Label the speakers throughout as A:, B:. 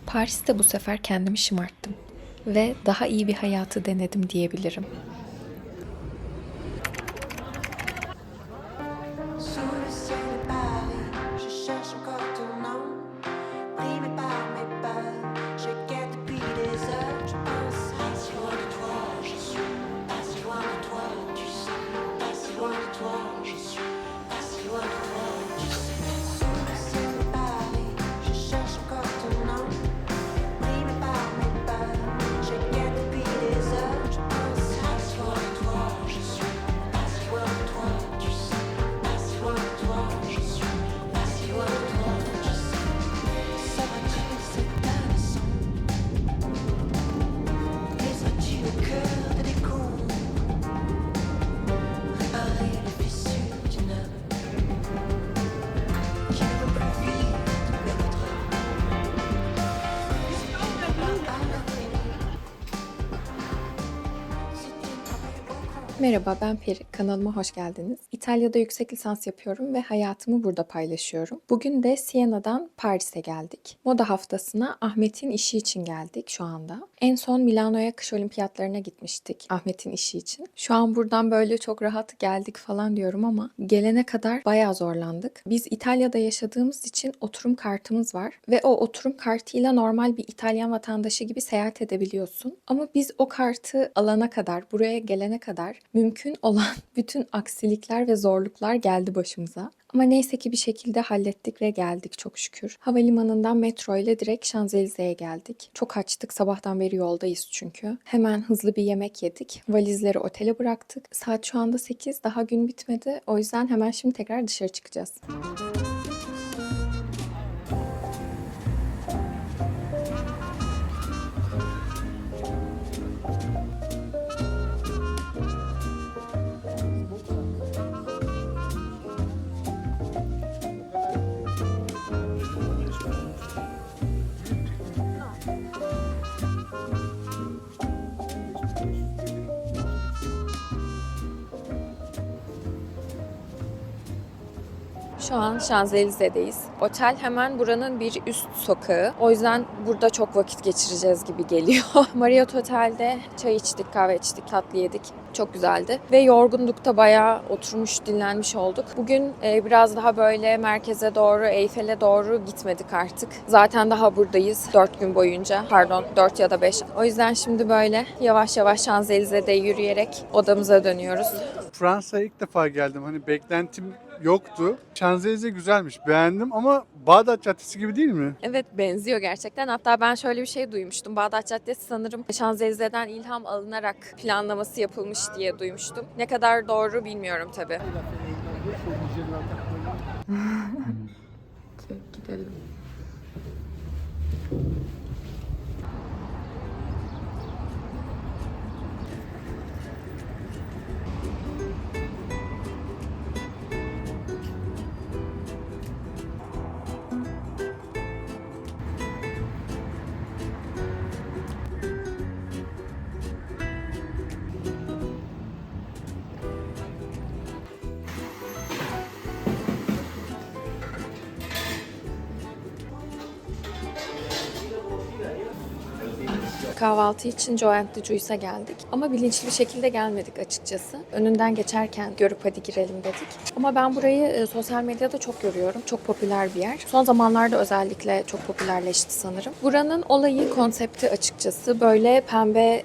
A: Paris'te bu sefer kendimi şımarttım ve daha iyi bir hayatı denedim diyebilirim. Merhaba, ben Peri. Kanalıma hoş geldiniz. İtalya'da yüksek lisans yapıyorum ve hayatımı burada paylaşıyorum. Bugün de Siena'dan Paris'e geldik. Moda haftasına Ahmet'in işi için geldik şu anda. En son Milano'ya kış olimpiyatlarına gitmiştik Ahmet'in işi için. Şu an buradan böyle çok rahat geldik falan diyorum ama gelene kadar bayağı zorlandık. Biz İtalya'da yaşadığımız için oturum kartımız var ve o oturum kartıyla normal bir İtalyan vatandaşı gibi seyahat edebiliyorsun. Ama biz o kartı alana kadar, buraya gelene kadar mümkün olan bütün aksilikler ve zorluklar geldi başımıza. Ama neyse ki bir şekilde hallettik ve geldik çok şükür. Havalimanından metro ile direkt Şanzelize'ye geldik. Çok açtık, sabahtan beri yoldayız çünkü. Hemen hızlı bir yemek yedik. Valizleri otele bıraktık. Saat şu anda 8, daha gün bitmedi. O yüzden hemen şimdi tekrar dışarı çıkacağız. Şu an Şanzelize'deyiz. Otel hemen buranın bir üst sokağı. O yüzden burada çok vakit geçireceğiz gibi geliyor. Marriott Otel'de çay içtik, kahve içtik, tatlı yedik. Çok güzeldi. Ve yorgunlukta bayağı oturmuş, dinlenmiş olduk. Bugün biraz daha böyle merkeze doğru, Eyfel'e doğru gitmedik artık. Zaten daha buradayız 4 gün boyunca. Pardon, 4 ya da 5. O yüzden şimdi böyle yavaş yavaş Şanzelize'de yürüyerek odamıza dönüyoruz.
B: Fransa'ya ilk defa geldim. Hani beklentim yoktu. Şanzelize güzelmiş, beğendim ama Bağdat Caddesi gibi değil mi?
A: Evet, benziyor gerçekten. Hatta ben şöyle bir şey duymuştum. Bağdat Caddesi sanırım Şanzelize'den ilham alınarak planlaması yapılmış diye duymuştum. Ne kadar doğru bilmiyorum tabii. Gidelim. Kahvaltı için Joe and the Juice'a geldik. Ama bilinçli bir şekilde gelmedik açıkçası. Önünden geçerken görüp hadi girelim dedik. Ama ben burayı sosyal medyada çok görüyorum. Çok popüler bir yer. Son zamanlarda özellikle çok popülerleşti sanırım. Buranın olayı, konsepti açıkçası böyle pembe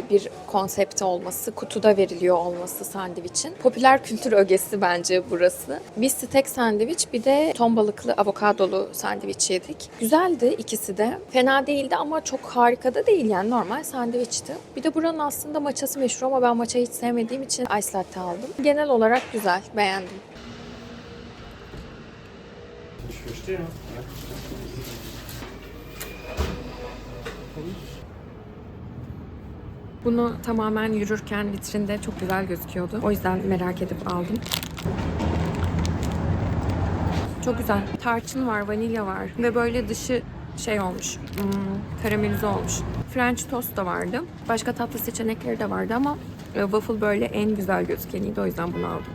A: bir konsepti olması, kutuda veriliyor olması sandviçin. Popüler kültür ögesi bence burası. Bir steak sandviç, bir de ton balıklı avokadolu sandviç yedik. Güzeldi ikisi de. Fena değildi ama çok harika da değil yani. Normal sandviçti. Bir de buranın aslında matchası meşhur ama ben matchayı hiç sevmediğim için ice latte aldım. Genel olarak güzel, beğendim. Bunu tamamen yürürken vitrinde çok güzel gözüküyordu. O yüzden merak edip aldım. Çok güzel. Tarçın var, vanilya var ve böyle dışı şey olmuş, karamelize olmuş. French toast da vardı. Başka tatlı seçenekleri de vardı ama waffle böyle en güzel gözükeniydi. O yüzden bunu aldım.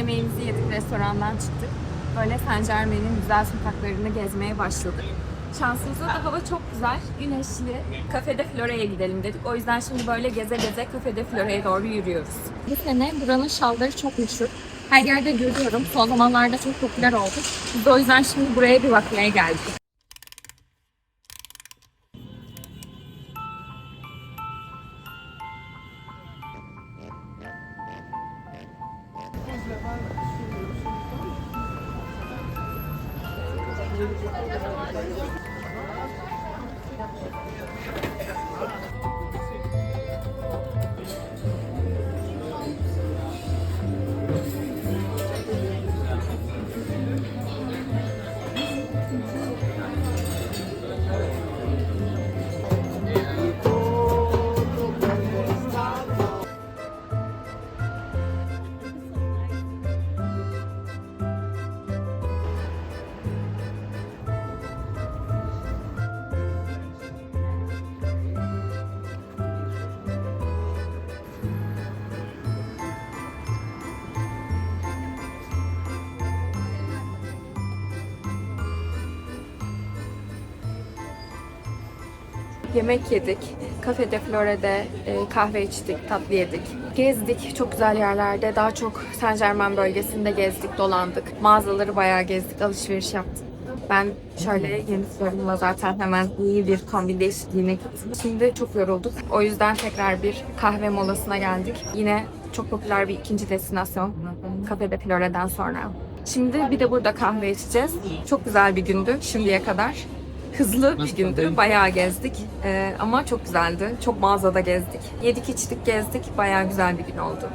A: Yemeğimizi yedik, restorandan çıktık. Böyle Saint Germain'in güzel sokaklarını gezmeye başladık. Şansımıza da hava çok güzel, güneşli. Cafe de Flore'ye gidelim dedik. O yüzden şimdi böyle geze geze Cafe de Flore'ye doğru yürüyoruz. Bu sene buranın şalları çok meşhur. Her yerde görüyorum. Son zamanlarda çok popüler oldu. Biz de o yüzden şimdi buraya bir bakmaya geldik. Yemek yedik. Cafe de Flore'de kahve içtik, tatlı yedik. Gezdik çok güzel yerlerde. Daha çok Saint Germain bölgesinde gezdik, dolandık. Mağazaları bayağı gezdik, alışveriş yaptık. Ben şöyle yeni sorumla zaten hemen iyi bir kombin değişikliğine gittim. Şimdi çok yorulduk. O yüzden tekrar bir kahve molasına geldik. Yine çok popüler bir ikinci destinasyon. Cafe de Flore'den sonra. Şimdi bir de burada kahve içeceğiz. Çok güzel bir gündü şimdiye kadar. Hızlı bir gündü. Bayağı gezdik. Ama çok güzeldi. Çok mağazada gezdik. Yedik, içtik, gezdik. Bayağı güzel bir gün oldu.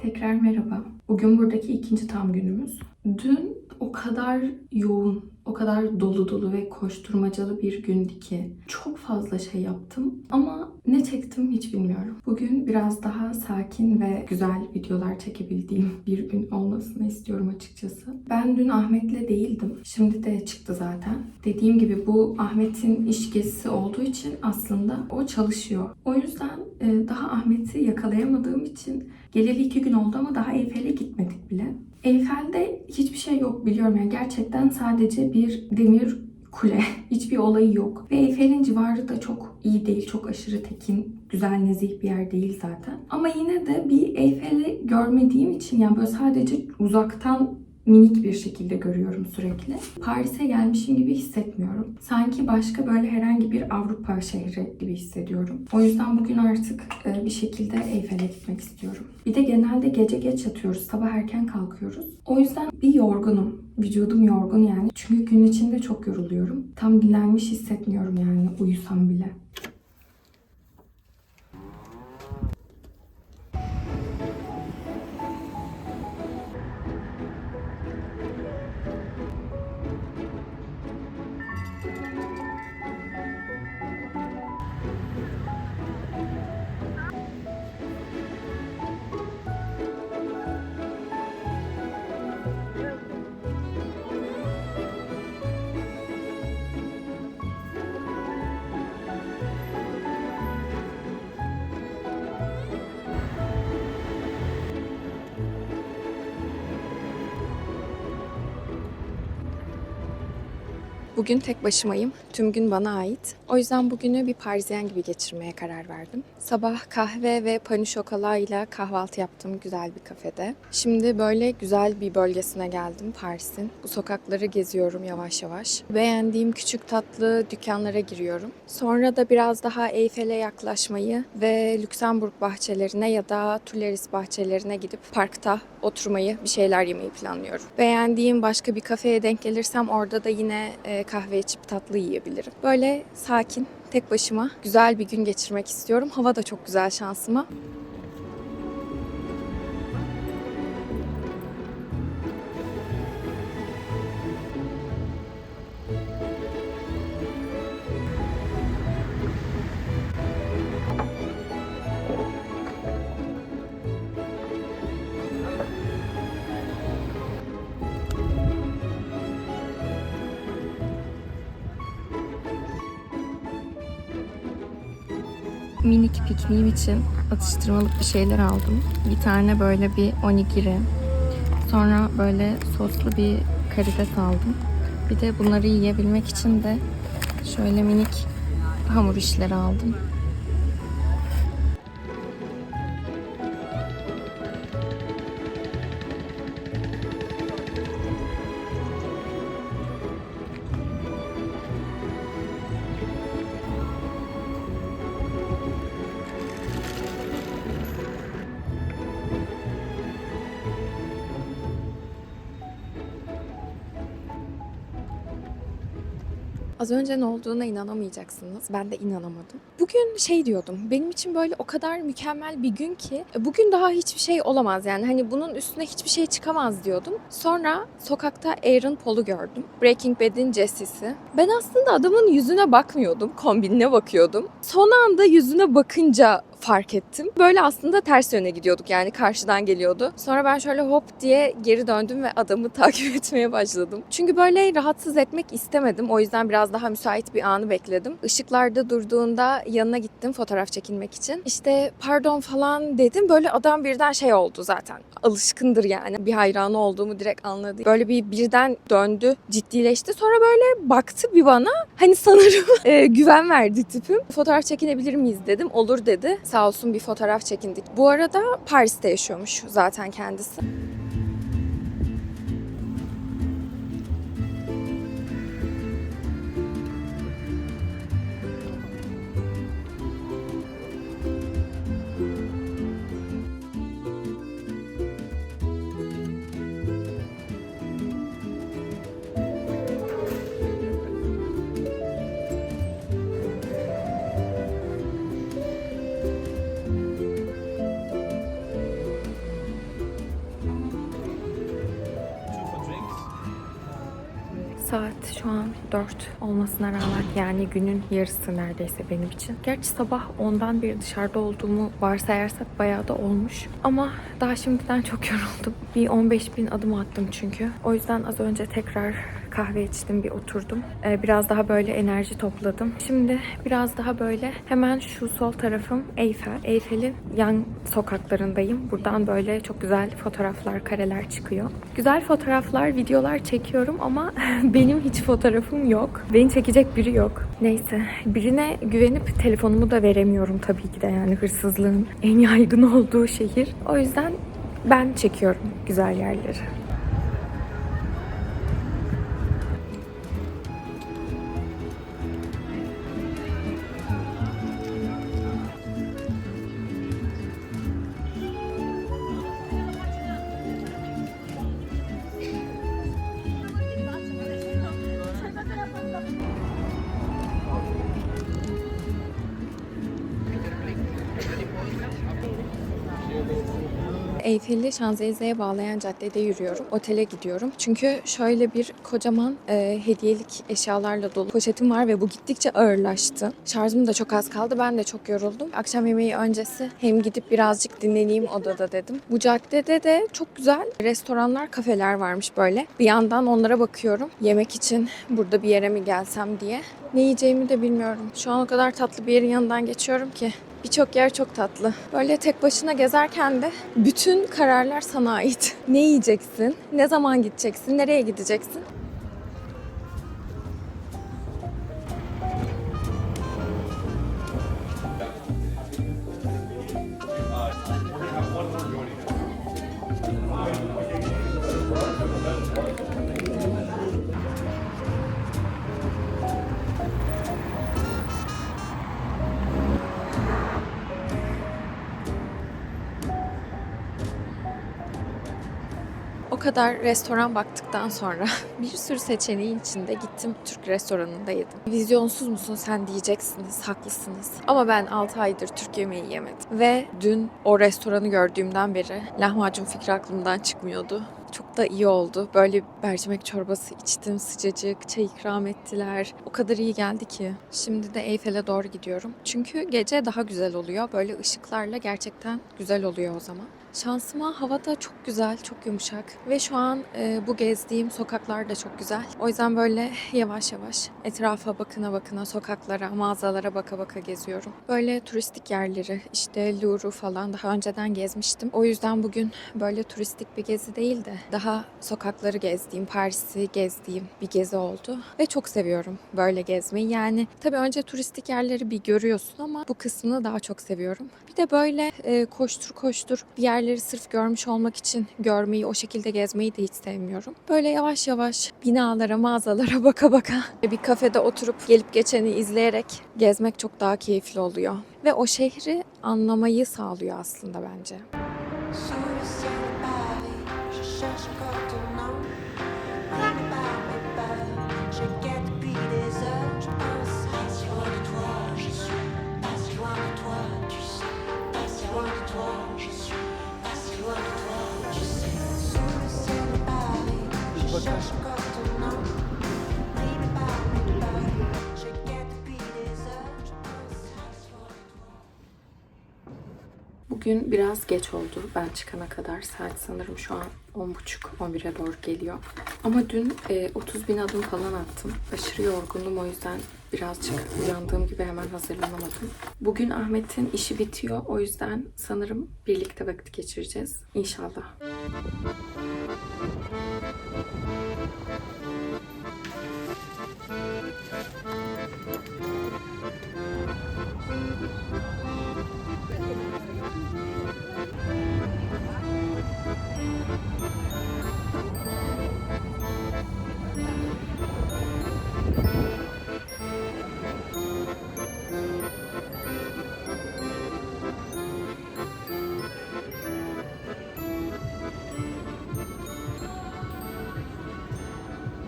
A: Tekrar merhaba. Bugün buradaki ikinci tam günümüz. Dün o kadar yoğun, o kadar dolu dolu ve koşturmacalı bir gündü ki çok fazla şey yaptım ama ne çektim hiç bilmiyorum. Bugün biraz daha sakin ve güzel videolar çekebildiğim bir gün olmasını istiyorum açıkçası. Ben dün Ahmet'le değildim. Şimdi de çıktı zaten. Dediğim gibi bu Ahmet'in iş gezisi olduğu için aslında o çalışıyor. O yüzden daha Ahmet'i yakalayamadığım için geleli 2 gün oldu ama daha Eyfel'e gitmedik bile. Eyfel'de hiçbir şey yok biliyorum yani gerçekten sadece bir demir kule. Hiçbir olayı yok. Ve Eyfel'in civarı da çok iyi değil. Çok aşırı tekin, güzel, nezih bir yer değil zaten. Ama yine de bir Eyfel'i görmediğim için yani böyle sadece uzaktan minik bir şekilde görüyorum sürekli. Paris'e gelmişim gibi hissetmiyorum. Sanki başka böyle herhangi bir Avrupa şehri gibi hissediyorum. O yüzden bugün artık bir şekilde Eyfel'e gitmek istiyorum. Bir de genelde gece geç yatıyoruz. Sabah erken kalkıyoruz. O yüzden bir yorgunum. Vücudum yorgun yani. Çünkü gün içinde çok yoruluyorum. Tam dinlenmiş hissetmiyorum yani uyusam bile. Bugün tek başımayım. Tüm gün bana ait. O yüzden bugünü bir Parisyen gibi geçirmeye karar verdim. Sabah kahve ve pain au chocolat ile kahvaltı yaptım güzel bir kafede. Şimdi böyle güzel bir bölgesine geldim Paris'in. Bu sokakları geziyorum yavaş yavaş. Beğendiğim küçük tatlı dükkanlara giriyorum. Sonra da biraz daha Eyfel'e yaklaşmayı ve Lüksemburg bahçelerine ya da Tuileries bahçelerine gidip parkta oturmayı, bir şeyler yemeyi planlıyorum. Beğendiğim başka bir kafeye denk gelirsem orada da yine kahve içip tatlı yiyebilirim. Böyle sakin, tek başıma güzel bir gün geçirmek istiyorum. Hava da çok güzel şansıma. Minik pikniğim için atıştırmalık bir şeyler aldım. Bir tane böyle bir onigiri. Sonra böyle soslu bir karides aldım. Bir de bunları yiyebilmek için de şöyle minik hamur işleri aldım. Az önce ne olduğuna inanamayacaksınız. Ben de inanamadım. Bugün şey diyordum. Benim için böyle o kadar mükemmel bir gün ki bugün daha hiçbir şey olamaz yani. Hani bunun üstüne hiçbir şey çıkamaz diyordum. Sonra sokakta Aaron Paul'u gördüm. Breaking Bad'in Jesse'si. Ben aslında adamın yüzüne bakmıyordum. Kombinine bakıyordum. Son anda yüzüne bakınca fark ettim. Böyle aslında ters yöne gidiyorduk yani karşıdan geliyordu. Sonra ben şöyle hop diye geri döndüm ve adamı takip etmeye başladım. Çünkü böyle rahatsız etmek istemedim. O yüzden biraz daha müsait bir anı bekledim. Işıklarda durduğunda yanına gittim fotoğraf çekilmek için. İşte pardon falan dedim. Böyle adam birden şey oldu zaten. Alışkındır yani. Bir hayranı olduğumu direkt anladı. Böyle birden döndü, ciddileşti. Sonra böyle baktı bir bana. Hani sanırım güven verdi tipim. Fotoğraf çekinebilir miyiz dedim. Olur dedi. Sağ olsun bir fotoğraf çekindik. Bu arada Paris'te yaşıyormuş zaten kendisi. Saat şu an 4 olmasına rağmen yani günün yarısı neredeyse benim için. Gerçi sabah 10'dan beri dışarıda olduğumu varsayarsak bayağı da olmuş. Ama daha şimdiden çok yoruldum. Bir 15.000 adım attım çünkü. O yüzden az önce tekrar kahve içtim, bir oturdum. Biraz daha böyle enerji topladım. Şimdi biraz daha böyle hemen şu sol tarafım Eyfel. Eyfel'in yan sokaklarındayım. Buradan böyle çok güzel fotoğraflar, kareler çıkıyor. Güzel fotoğraflar, videolar çekiyorum ama benim hiç fotoğrafım yok. Beni çekecek biri yok. Neyse, birine güvenip telefonumu da veremiyorum tabii ki de, yani hırsızlığın en yaygın olduğu şehir. O yüzden ben çekiyorum güzel yerleri. Eyfel'i Şanzelize'ye bağlayan caddede yürüyorum. Otele gidiyorum. Çünkü şöyle bir kocaman hediyelik eşyalarla dolu poşetim var ve bu gittikçe ağırlaştı. Şarjım da çok az kaldı. Ben de çok yoruldum. Akşam yemeği öncesi hem gidip birazcık dinleneyim odada dedim. Bu caddede de çok güzel restoranlar, kafeler varmış böyle. Bir yandan onlara bakıyorum. Yemek için burada bir yere mi gelsem diye. Ne yiyeceğimi de bilmiyorum. Şu an o kadar tatlı bir yerin yanından geçiyorum ki. Birçok yer çok tatlı. Böyle tek başına gezerken de bütün kararlar sana ait. Ne yiyeceksin? Ne zaman gideceksin? Nereye gideceksin? kadar restoran baktıktan sonra bir sürü seçeneğin içinde gittim Türk restoranında yedim. Vizyonsuz musun sen diyeceksiniz, haklısınız. Ama ben 6 aydır Türk yemeği yemedim. Ve dün o restoranı gördüğümden beri lahmacun fikri aklımdan çıkmıyordu. Çok da iyi oldu. Böyle mercimek çorbası içtim, sıcacık, çay ikram ettiler. O kadar iyi geldi ki. Şimdi de Eyfel'e doğru gidiyorum. Çünkü gece daha güzel oluyor. Böyle ışıklarla gerçekten güzel oluyor o zaman. Şansıma hava da çok güzel, çok yumuşak. Ve şu an bu gezdiğim sokaklar da çok güzel. O yüzden böyle yavaş yavaş etrafa bakına bakına, sokaklara, mağazalara baka baka geziyorum. Böyle turistik yerleri, işte Louvre'u falan daha önceden gezmiştim. O yüzden bugün böyle turistik bir gezi değil de daha sokakları gezdiğim, Paris'i gezdiğim bir gezi oldu. Ve çok seviyorum böyle gezmeyi. Yani tabii önce turistik yerleri bir görüyorsun ama bu kısmını daha çok seviyorum. Bir de böyle koştur koştur bir yerleri sırf görmüş olmak için görmeyi, o şekilde gezmeyi de hiç sevmiyorum. Böyle yavaş yavaş binalara, mağazalara baka baka bir kafede oturup gelip geçeni izleyerek gezmek çok daha keyifli oluyor. Ve o şehri anlamayı sağlıyor aslında bence.
C: Sur le ciel de Paris, je cherche encore ton nom. Ligne par mes pas, je guette depuis des heures. Je pense pas si loin de toi, je suis pas si loin de toi, tu sais. Pas si loin de toi, je suis pas si loin de toi, tu sais. Sur le ciel de Paris, je cherche encore ton nom. Ligne par mes pas, je guette depuis des heures. Je pense pas si loin de toi.
A: Bugün biraz geç oldu ben çıkana kadar. Saat sanırım şu an 10.30-11'e doğru geliyor. Ama dün 30 bin adım falan attım. Aşırı yorgundum, o yüzden birazcık uyandığım gibi hemen hazırlanamadım. Bugün Ahmet'in işi bitiyor. O yüzden sanırım birlikte vakit geçireceğiz. İnşallah.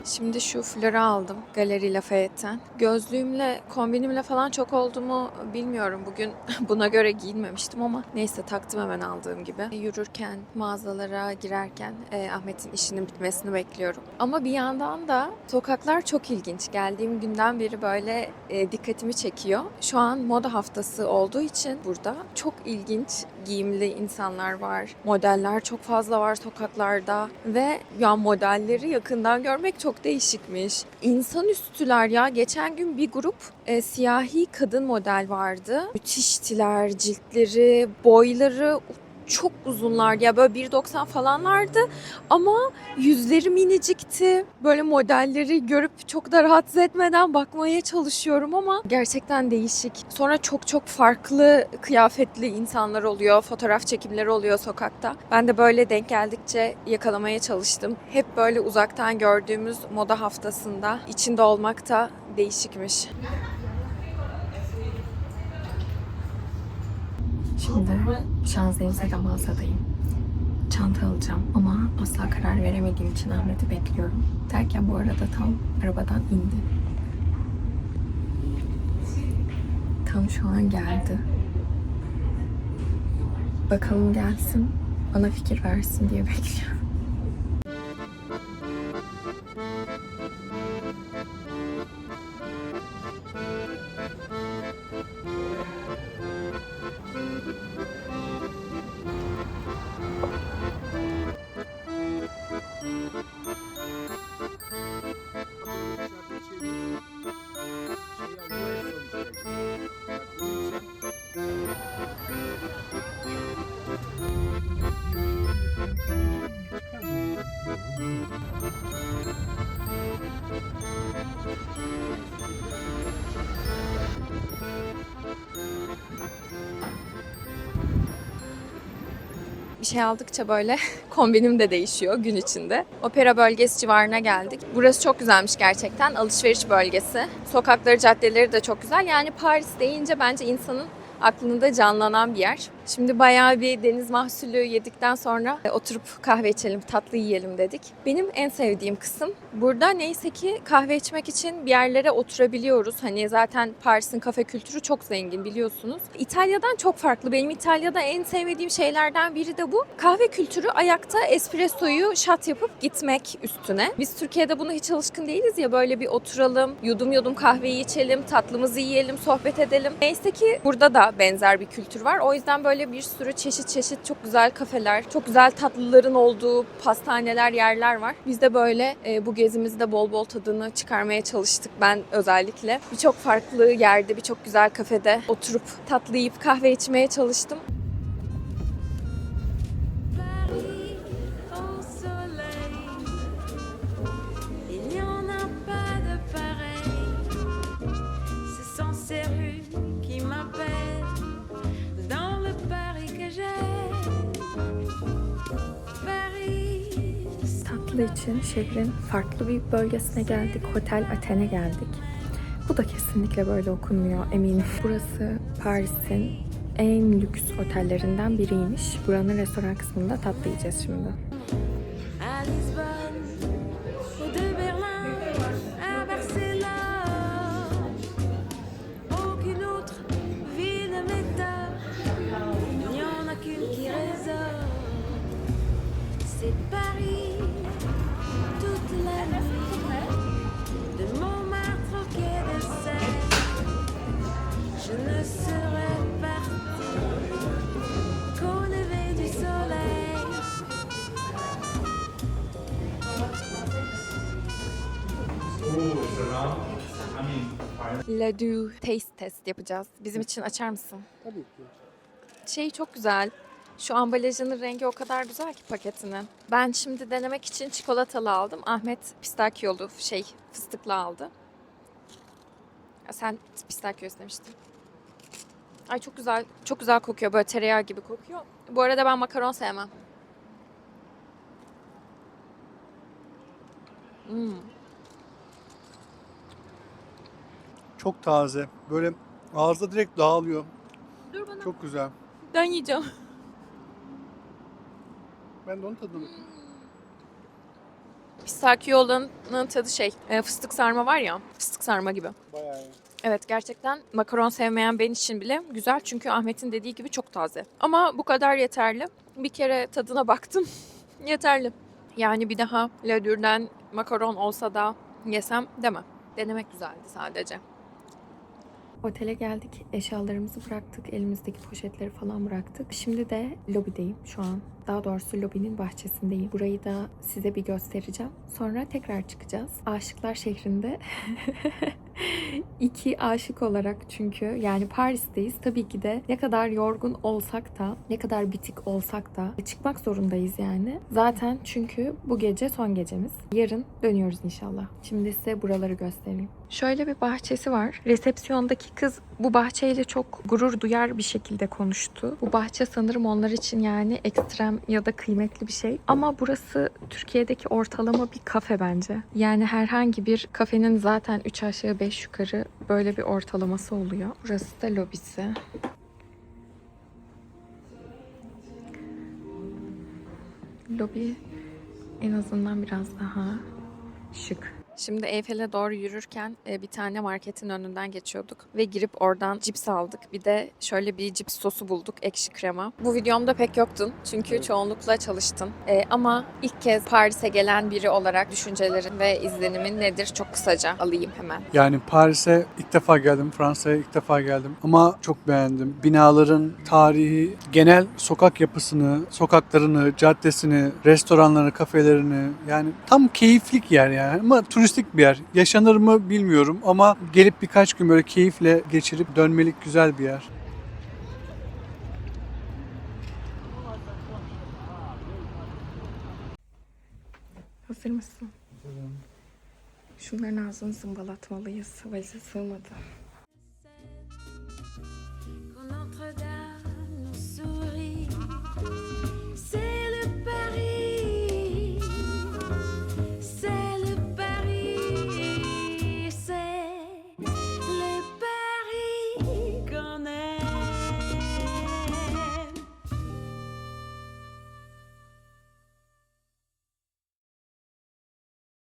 A: Şimdi şu flörü aldım Galeri Lafayette'ten. Gözlüğümle, kombinimle falan çok oldu mu bilmiyorum. Bugün buna göre giyinmemiştim ama neyse taktım hemen aldığım gibi. Yürürken, mağazalara girerken Ahmet'in işinin bitmesini bekliyorum. Ama bir yandan da sokaklar çok ilginç. Geldiğim günden beri böyle dikkatimi çekiyor. Şu an moda haftası olduğu için burada çok ilginç giyimli insanlar var. Modeller çok fazla var sokaklarda ve ya modelleri yakından görmek çok değişikmiş. İnsanüstüler ya. Geçen gün bir grup siyahi kadın model vardı. Müthiştiler, ciltleri, boyları çok uzunlar. Ya böyle 1.90 falanlardı ama yüzleri minicikti. Böyle modelleri görüp çok da rahatsız etmeden bakmaya çalışıyorum ama gerçekten değişik. Sonra çok çok farklı kıyafetli insanlar oluyor. Fotoğraf çekimleri oluyor sokakta. Ben de böyle denk geldikçe yakalamaya çalıştım. Hep böyle uzaktan gördüğümüz moda haftasında içinde olmak da değişikmiş. Şimdi Şanzelize'de mağazadayım. Çanta alacağım ama asla karar veremediğim için Ahmet'i bekliyorum. Derken bu arada tam arabadan indi. Tam şu an geldi. Bakalım gelsin, bana fikir versin diye bekliyorum. Bir şey aldıkça böyle kombinim de değişiyor gün içinde. Opera bölgesi civarına geldik. Burası çok güzelmiş gerçekten. Alışveriş bölgesi. Sokakları, caddeleri de çok güzel. Yani Paris deyince bence insanın aklında canlanan bir yer. Şimdi bayağı bir deniz mahsulü yedikten sonra oturup kahve içelim, tatlı yiyelim dedik. Benim en sevdiğim kısım burada neyse ki kahve içmek için bir yerlere oturabiliyoruz. Hani zaten Paris'in kafe kültürü çok zengin biliyorsunuz. İtalya'dan çok farklı. Benim İtalya'da en sevmediğim şeylerden biri de bu. Kahve kültürü ayakta espressoyu shot yapıp gitmek üstüne. Biz Türkiye'de buna hiç alışkın değiliz ya, böyle bir oturalım, yudum yudum kahveyi içelim, tatlımızı yiyelim, sohbet edelim. Neyse ki burada da benzer bir kültür var. O yüzden böyle bir sürü çeşit çeşit çok güzel kafeler, çok güzel tatlıların olduğu pastaneler, yerler var. Biz de böyle bu gezimizde bol bol tadını çıkarmaya çalıştık. Ben özellikle birçok farklı yerde, birçok güzel kafede oturup tatlı yiyip kahve içmeye çalıştım.
C: Paris au soleil, il n'y en a pas de pareil. Ce sont ces rues qui m'appellent dans le Paris que j'aime. Paris.
A: Tatlı için şehrin farklı bir bölgesine geldik. Hotel Athene geldik. Bu da kesinlikle böyle okunmuyor eminim. Burası Paris'in en lüks otellerinden biriymiş. Buranın restoran kısmında tatlı yiyeceğiz şimdi.
C: À Lisbonne, ou de Berlin à Barcelone, aucune autre ville ne m'étonne, il n'y en a qu'une qui résonne, c'est Paris, toute la nuit, de Montmartre au quai de Seine, je ne serais partie qu'au lever du soleil.
A: La Du taste test yapacağız. Bizim için açar mısın?
B: Tabii ki.
A: Şey çok güzel. Şu ambalajının rengi o kadar güzel ki paketinin. Ben şimdi denemek için çikolatalı aldım. Ahmet pistakiyolu fıstıklı aldı. Ya sen pistakyo istemiştin. Ay çok güzel. Çok güzel kokuyor. Böyle tereyağı gibi kokuyor. Bu arada ben makaron sevmem.
B: Çok taze. Böyle ağızda direkt dağılıyor.
A: Dur bana.
B: Çok güzel.
A: Ben yiyeceğim.
B: Ben de onun tadına bakayım.
A: Pistakiyolunun tadı fıstık sarma var ya. Fıstık sarma gibi.
B: Bayağı iyi.
A: Evet, gerçekten makaron sevmeyen ben için bile güzel. Çünkü Ahmet'in dediği gibi çok taze. Ama bu kadar yeterli. Bir kere tadına baktım. Yeterli. Yani bir daha Ladur'den makaron olsa da yesem demem. Denemek güzeldi sadece. Otele geldik. Eşyalarımızı bıraktık. Elimizdeki poşetleri falan bıraktık. Şimdi de lobideyim şu an. Daha doğrusu lobinin bahçesindeyim. Burayı da size bir göstereceğim. Sonra tekrar çıkacağız. Aşıklar şehrinde iki aşık olarak, çünkü yani Paris'teyiz. Tabii ki de ne kadar yorgun olsak da, ne kadar bitik olsak da çıkmak zorundayız yani. Zaten çünkü bu gece son gecemiz. Yarın dönüyoruz inşallah. Şimdi size buraları göstereyim. Şöyle bir bahçesi var. Resepsiyondaki kız bu bahçeyle çok gurur duyar bir şekilde konuştu. Bu bahçe sanırım onlar için yani ekstrem ya da kıymetli bir şey. Ama burası Türkiye'deki ortalama bir kafe bence. Yani herhangi bir kafenin zaten 3 aşağı 5 yukarı böyle bir ortalaması oluyor. Burası da lobisi. Lobi en azından biraz daha şık. Şimdi Eyfel'e doğru yürürken bir tane marketin önünden geçiyorduk ve girip oradan cips aldık. Bir de şöyle bir cips sosu bulduk, ekşi krema. Bu videomda pek yoktun çünkü çoğunlukla çalıştın. Ama ilk kez Paris'e gelen biri olarak düşüncelerin ve izlenimin nedir? Çok kısaca alayım hemen.
B: Yani Paris'e ilk defa geldim, Fransa'ya ilk defa geldim ama çok beğendim. Binaların tarihi, genel sokak yapısını, sokaklarını, caddesini, restoranlarını, kafelerini, yani tam keyiflik yer yani ama turistik bir yer. Yaşanır mı bilmiyorum ama gelip birkaç gün böyle keyifle geçirip dönmelik güzel bir yer.
A: Hazır mısın? Şunların ağzını zımbalatmalıyız. Valize sığmadı.